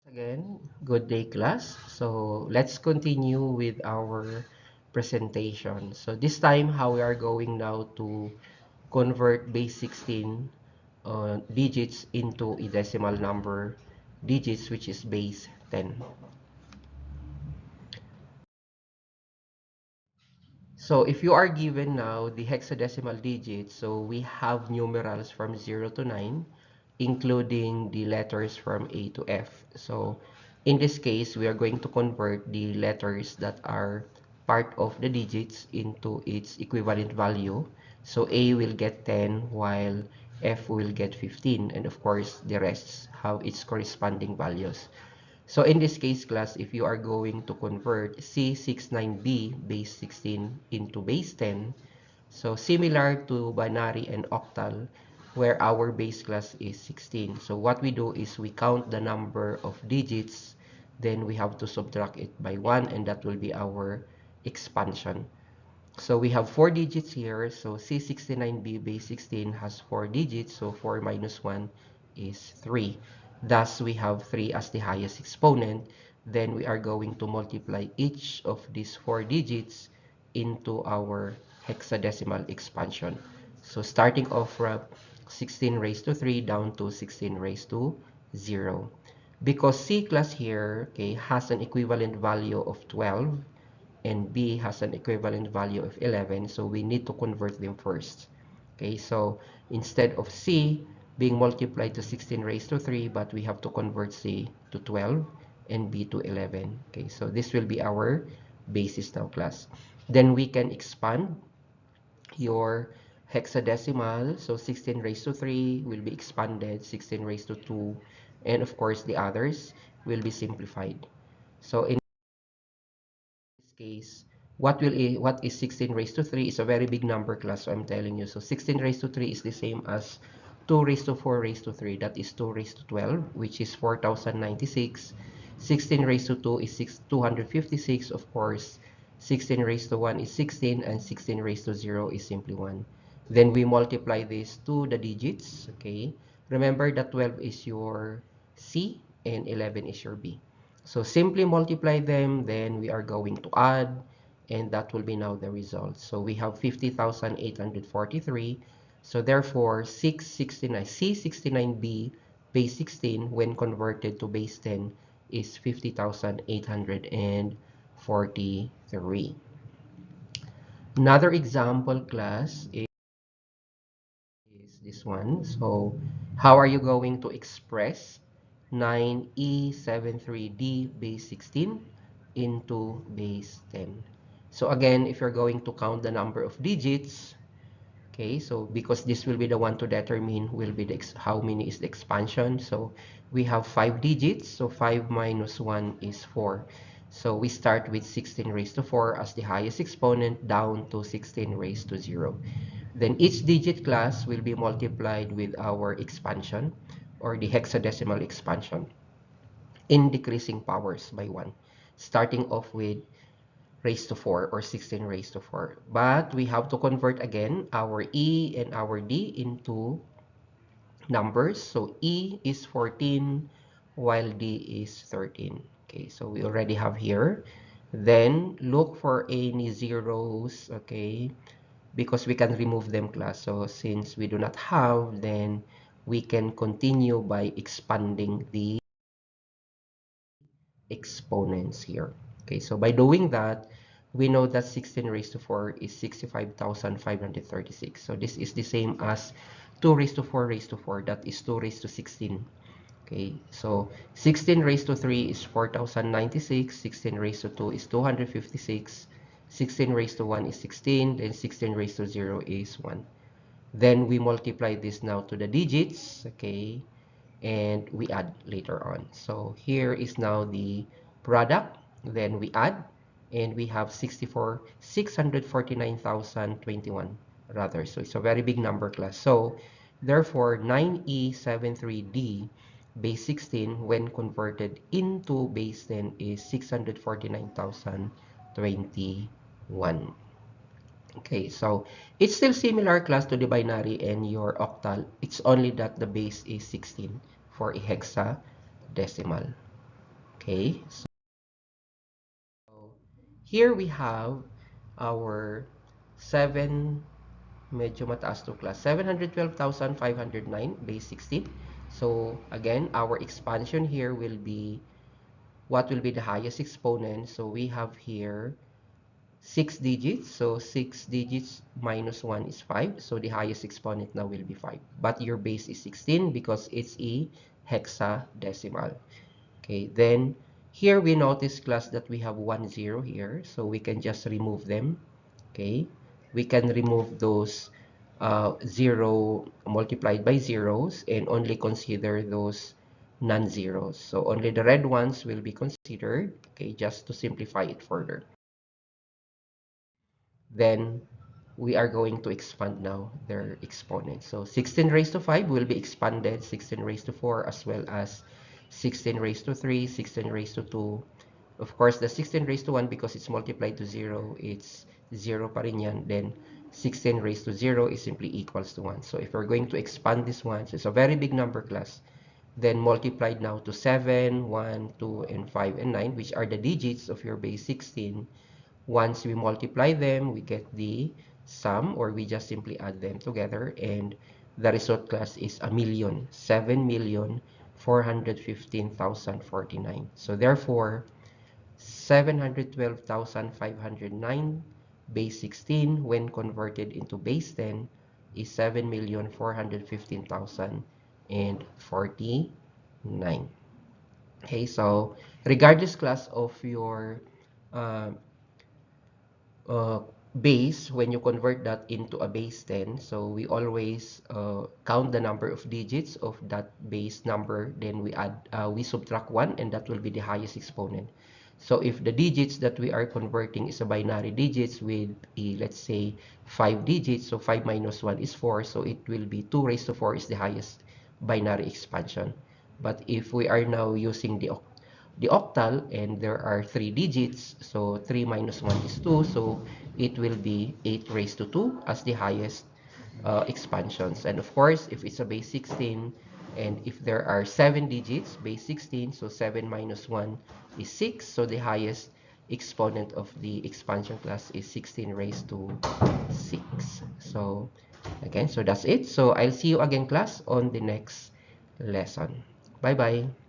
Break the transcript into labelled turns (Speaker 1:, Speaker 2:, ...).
Speaker 1: Again, good day class. So let's continue with our presentation. So this time how we are going now to convert base 16 digits into a decimal number digits which is base 10. So if you are given now the hexadecimal digits, so we have numerals from 0 to 9, including the letters from A to F. So in this case, we are going to convert the letters that are part of the digits into its equivalent value. So A will get 10 while F will get 15, and of course the rest have its corresponding values. So in this case class, if you are going to convert C69B base 16 into base 10, so similar to binary and octal, where our base class is 16. So what we do is we count the number of digits, then we have to subtract it by 1, and that will be our expansion. So we have 4 digits here. So C69B base 16 has 4 digits. So 4 minus 1 is 3. Thus, we have 3 as the highest exponent. Then we are going to multiply each of these 4 digits into our hexadecimal expansion. So starting off from 16 raised to 3 down to 16 raised to 0. Because C class here, okay, has an equivalent value of 12, and B has an equivalent value of 11, so we need to convert them first. Okay, so instead of C being multiplied to 16 raised to 3, but we have to convert C to 12 and B to 11. Okay, so this will be our basis now class. Then we can expand your hexadecimal. So 16 raised to 3 will be expanded, 16 raised to 2, and of course the others will be simplified. So in this case, what is 16 raised to 3 is a very big number class, so I'm telling you. So 16 raised to 3 is the same as 2 raised to 4 raised to 3. That is 2 raised to 12, which is 4096. 16 raised to 2 is 256, of course. 16 raised to 1 is 16, and 16 raised to 0 is simply 1. Then we multiply this to the digits, okay? Remember that 12 is your C and 11 is your B. So simply multiply them, then we are going to add, and that will be now the result. So we have 50,843. So therefore, 669, C69B base 16 when converted to base 10 is 50,843. Another example class is this one. So how are you going to express 9E73D base 16 into base 10? So again, if you're going to count the number of digits, okay, so because this will be the one to determine will be how many is the expansion. So we have 5 digits, so 5 minus 1 is 4. So we start with 16 raised to 4 as the highest exponent down to 16 raised to 0. Then each digit class will be multiplied with our expansion or the hexadecimal expansion in decreasing powers by 1, starting off with raised to 4 or 16 raised to 4. But we have to convert again our E and our D into numbers. So E is 14 while D is 13. Okay, so we already have here. Then look for any zeros, okay, because we can remove them class. So since we do not have, then we can continue by expanding the exponents here. Okay, so by doing that, we know that 16 raised to 4 is 65,536. So this is the same as 2 raised to 4 raised to 4. That is 2 raised to 16. Okay, so 16 raised to 3 is 4,096. 16 raised to 2 is 256. 16 raised to 1 is 16. Then 16 raised to 0 is 1. Then we multiply this now to the digits. Okay, and we add later on. So here is now the product. Then we add, and we have 649,021 rather. So it's a very big number class. So therefore, 9E73D base 16 when converted into base 10 is 649,021. Okay, so it's still similar class to the binary and your octal. It's only that the base is 16 for a hexadecimal. Okay, so here we have our 7, medyo mataas to class, 712,509 base 16. So again, our expansion here will be, what will be the highest exponent? So we have here 6 digits. So 6 digits minus 1 is 5. So the highest exponent now will be 5. But your base is 16 because it's a hexadecimal. Okay, then here we notice class that we have 1 0 here. So we can just remove them. Okay, we can remove those 0 multiplied by zeros and only consider those non-zeros. So only the red ones will be considered, okay, just to simplify it further. Then we are going to expand now their exponents. So 16 raised to 5 will be expanded, 16 raised to 4, as well as 16 raised to 3, 16 raised to 2. Of course, the 16 raised to 1, because it's multiplied to 0, it's 0 pa rin yan. Then 16 raised to 0 is simply equals to 1. So if we're going to expand this one, so it's a very big number class, then multiplied now to 7, 1, 2, and 5, and 9, which are the digits of your base 16. Once we multiply them, we get the sum, or we just simply add them together, and the result class is 7,415,049. So therefore, 712,509 base 16 when converted into base 10 is 7,415,049. Okay, so regardless class of your uh, uh, base, when you convert that into a base 10, so we always count the number of digits of that base number, then we subtract 1, and that will be the highest exponent. So if the digits that we are converting is a binary digits with a, let's say, 5 digits, so 5 minus 1 is 4, so it will be 2 raised to 4 is the highest binary expansion. But if we are now using the octal, and there are 3 digits, so 3 minus 1 is 2, so it will be 8 raised to 2 as the highest expansions. And of course, if it's a base 16, and if there are 7 digits, base 16, so 7 minus 1 is 6, so the highest exponent of the expansion class is 16 raised to 6. So again, so that's it. So I'll see you again, class, on the next lesson. Bye bye.